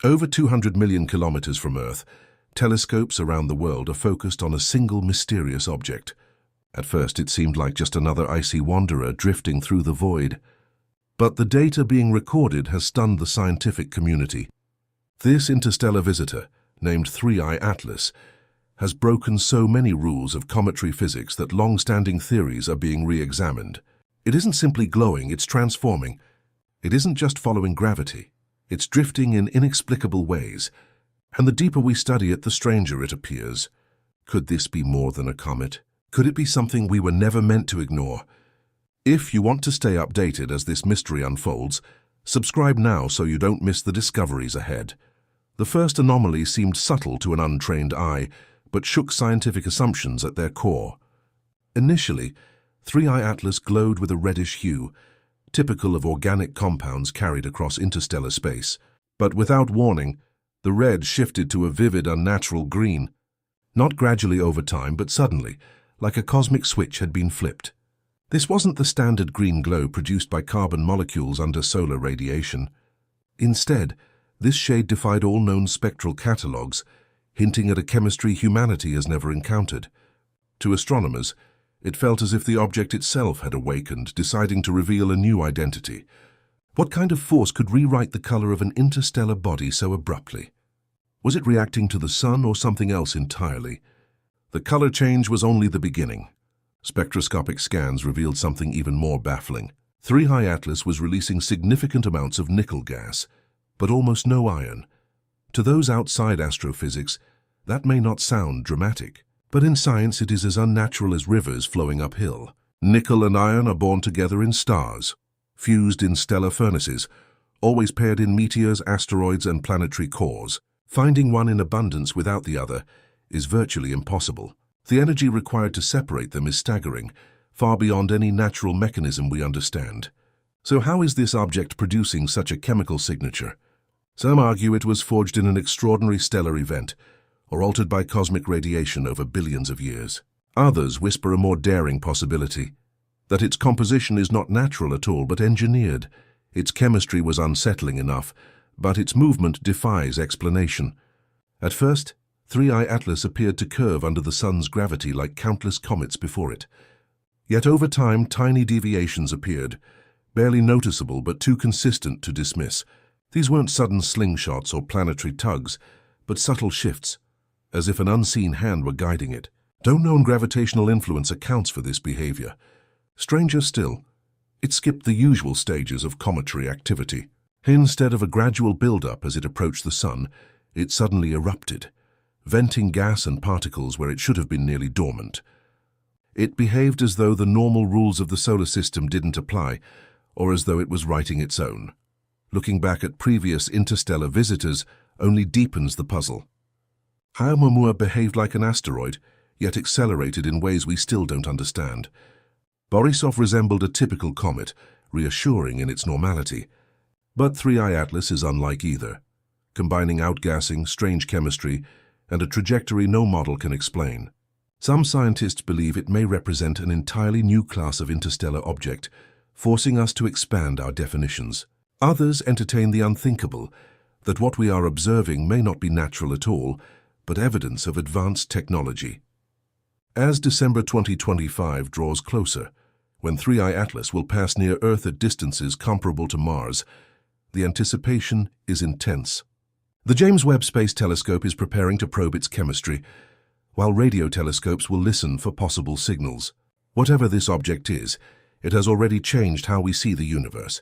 Over 200 million kilometers from Earth, telescopes around the world are focused on a single mysterious object. At first it seemed like just another icy wanderer drifting through the void. But the data being recorded has stunned the scientific community. This interstellar visitor, named 3I Atlas, has broken so many rules of cometary physics that long-standing theories are being re-examined. It isn't simply glowing, it's transforming. It isn't just following gravity. It's drifting in inexplicable ways. And the deeper we study it, the stranger it appears. Could this be more than a comet? Could it be something we were never meant to ignore? If you want to stay updated as this mystery unfolds, subscribe now so you don't miss the discoveries ahead. The first anomaly seemed subtle to an untrained eye, but shook scientific assumptions at their core. Initially, 3I Atlas glowed with a reddish hue, typical of organic compounds carried across interstellar space. But without warning, the red shifted to a vivid, unnatural green, not gradually over time, but suddenly, like a cosmic switch had been flipped. This wasn't the standard green glow produced by carbon molecules under solar radiation. Instead, this shade defied all known spectral catalogues, hinting at a chemistry humanity has never encountered. To astronomers, it felt as if the object itself had awakened, deciding to reveal a new identity. What kind of force could rewrite the color of an interstellar body so abruptly? Was it reacting to the sun or something else entirely? The color change was only the beginning. Spectroscopic scans revealed something even more baffling. 3I Atlas was releasing significant amounts of nickel gas, but almost no iron. To those outside astrophysics, that may not sound dramatic, but in science it is as unnatural as rivers flowing uphill. Nickel and iron are born together in stars, fused in stellar furnaces, always paired in meteors, asteroids, and planetary cores. Finding one in abundance without the other is virtually impossible. The energy required to separate them is staggering, far beyond any natural mechanism we understand. So how is this object producing such a chemical signature? Some argue it was forged in an extraordinary stellar event, or altered by cosmic radiation over billions of years. Others whisper a more daring possibility, that its composition is not natural at all but engineered. Its chemistry was unsettling enough, but its movement defies explanation. At first, 3I Atlas appeared to curve under the sun's gravity like countless comets before it. Yet over time, tiny deviations appeared, barely noticeable but too consistent to dismiss. These weren't sudden slingshots or planetary tugs, but subtle shifts, as if an unseen hand were guiding it. No known gravitational influence accounts for this behavior. Stranger still, it skipped the usual stages of cometary activity. Instead of a gradual build-up as it approached the sun, it suddenly erupted, venting gas and particles where it should have been nearly dormant. It behaved as though the normal rules of the solar system didn't apply, or as though it was writing its own. Looking back at previous interstellar visitors only deepens the puzzle. Oumuamua behaved like an asteroid, yet accelerated in ways we still don't understand. Borisov resembled a typical comet, reassuring in its normality. But 3I Atlas is unlike either, combining outgassing, strange chemistry, and a trajectory no model can explain. Some scientists believe it may represent an entirely new class of interstellar object, forcing us to expand our definitions. Others entertain the unthinkable, that what we are observing may not be natural at all, but evidence of advanced technology. As December 2025 draws closer, when 3I Atlas will pass near Earth at distances comparable to Mars, the anticipation is intense. The James Webb Space Telescope is preparing to probe its chemistry, while radio telescopes will listen for possible signals. Whatever this object is, it has already changed how we see the universe.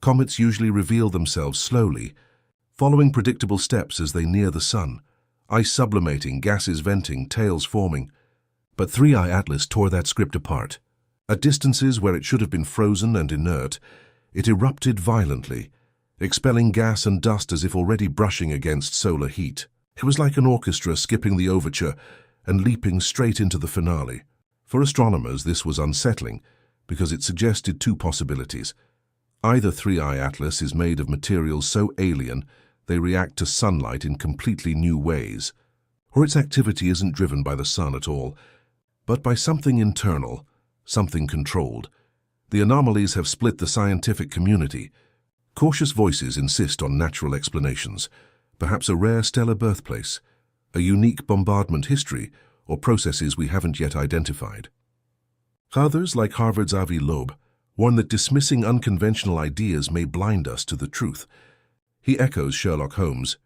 Comets usually reveal themselves slowly, following predictable steps as they near the sun, ice sublimating, gases venting, tails forming. But 3I Atlas tore that script apart. At distances where it should have been frozen and inert, it erupted violently, expelling gas and dust as if already brushing against solar heat. It was like an orchestra skipping the overture and leaping straight into the finale. For astronomers, this was unsettling because it suggested two possibilities. Either 3I Atlas is made of materials so alien they react to sunlight in completely new ways, or its activity isn't driven by the sun at all, but by something internal, something controlled. The anomalies have split the scientific community. Cautious voices insist on natural explanations, Perhaps a rare stellar birthplace, a unique bombardment history, or processes we haven't yet identified. Others, like Harvard's Avi Loeb, warn that dismissing unconventional ideas may blind us to the truth. He echoes Sherlock Holmes.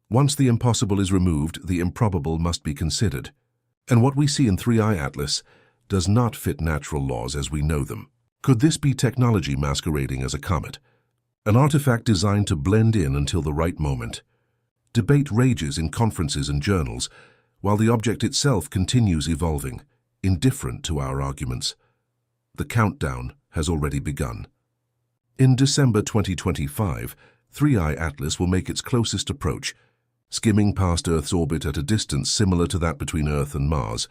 Once the impossible is removed, the improbable must be considered. And what we see in 3I Atlas does not fit natural laws as we know them. Could this be technology masquerading as a comet? An artifact designed to blend in until the right moment. Debate rages in conferences and journals, while the object itself continues evolving, indifferent to our arguments. The countdown has already begun. In December 2025, 3I Atlas will make its closest approach, skimming past Earth's orbit at a distance similar to that between Earth and Mars.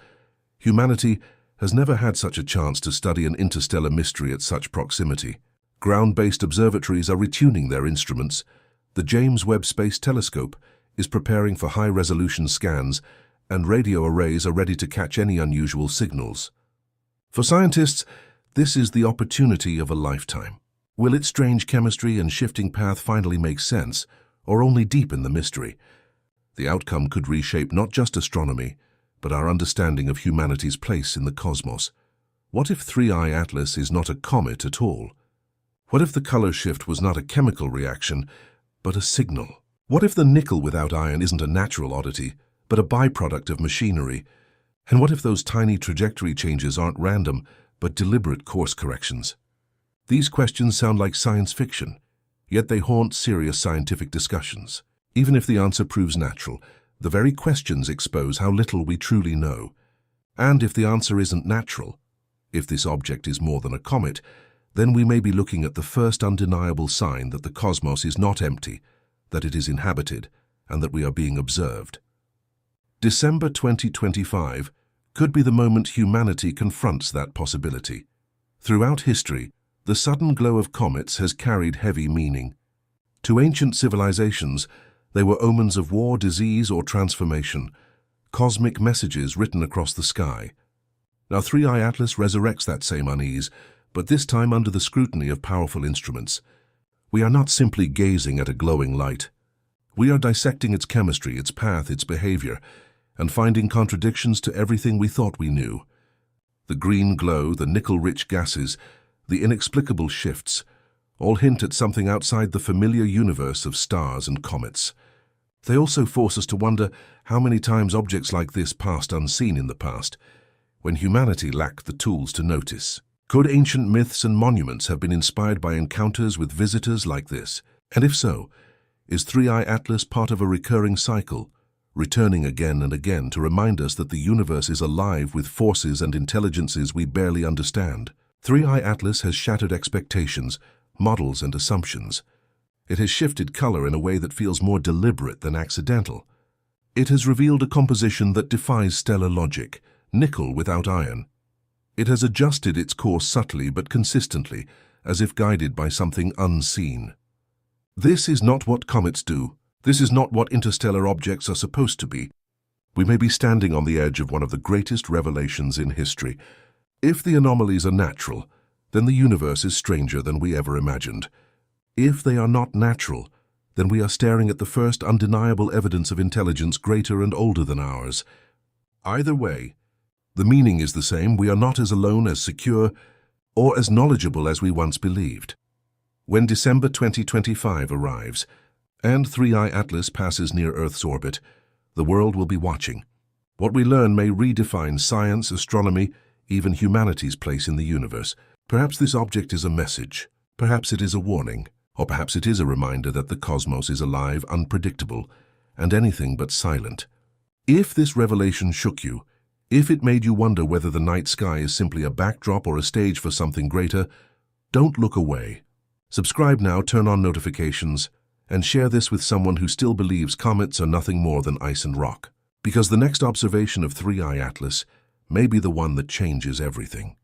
Humanity has never had such a chance to study an interstellar mystery at such proximity. Ground-based observatories are retuning their instruments. The James Webb Space Telescope is preparing for high-resolution scans, and radio arrays are ready to catch any unusual signals. For scientists, this is the opportunity of a lifetime. Will its strange chemistry and shifting path finally make sense, or only deepen the mystery? The outcome could reshape not just astronomy, but our understanding of humanity's place in the cosmos. What if 3I Atlas is not a comet at all? What if the color shift was not a chemical reaction, but a signal? What if the nickel without iron isn't a natural oddity, but a byproduct of machinery? And what if those tiny trajectory changes aren't random, but deliberate course corrections? These questions sound like science fiction, yet they haunt serious scientific discussions. Even if the answer proves natural, the very questions expose how little we truly know. And if the answer isn't natural, if this object is more than a comet, then we may be looking at the first undeniable sign that the cosmos is not empty, that it is inhabited, and that we are being observed. December 2025 could be the moment humanity confronts that possibility. Throughout history, the sudden glow of comets has carried heavy meaning. To ancient civilizations, they were omens of war, disease, or transformation, cosmic messages written across the sky. Now 3I Atlas resurrects that same unease, but this time under the scrutiny of powerful instruments. We are not simply gazing at a glowing light. We are dissecting its chemistry, its path, its behavior, and finding contradictions to everything we thought we knew. The green glow, the nickel-rich gases, the inexplicable shifts, all hint at something outside the familiar universe of stars and comets. They also force us to wonder how many times objects like this passed unseen in the past, when humanity lacked the tools to notice. Could ancient myths and monuments have been inspired by encounters with visitors like this? And if so, is 3I Atlas part of a recurring cycle, returning again and again to remind us that the universe is alive with forces and intelligences we barely understand? 3I Atlas has shattered expectations, models, and assumptions. It has shifted color in a way that feels more deliberate than accidental. It has revealed a composition that defies stellar logic, nickel without iron. It has adjusted its course subtly but consistently, as if guided by something unseen. This is not what comets do. This is not what interstellar objects are supposed to be. We may be standing on the edge of one of the greatest revelations in history. If the anomalies are natural, then the universe is stranger than we ever imagined. If they are not natural, then we are staring at the first undeniable evidence of intelligence greater and older than ours. Either way, the meaning is the same. We are not as alone, as secure, or as knowledgeable as we once believed. When December 2025 arrives, and 3I Atlas passes near Earth's orbit, the world will be watching. What we learn may redefine science, astronomy, even humanity's place in the universe. Perhaps this object is a message, perhaps it is a warning, or perhaps it is a reminder that the cosmos is alive, unpredictable, and anything but silent. If this revelation shook you, if it made you wonder whether the night sky is simply a backdrop or a stage for something greater, don't look away. Subscribe now, turn on notifications, and share this with someone who still believes comets are nothing more than ice and rock. Because the next observation of 3I Atlas may be the one that changes everything.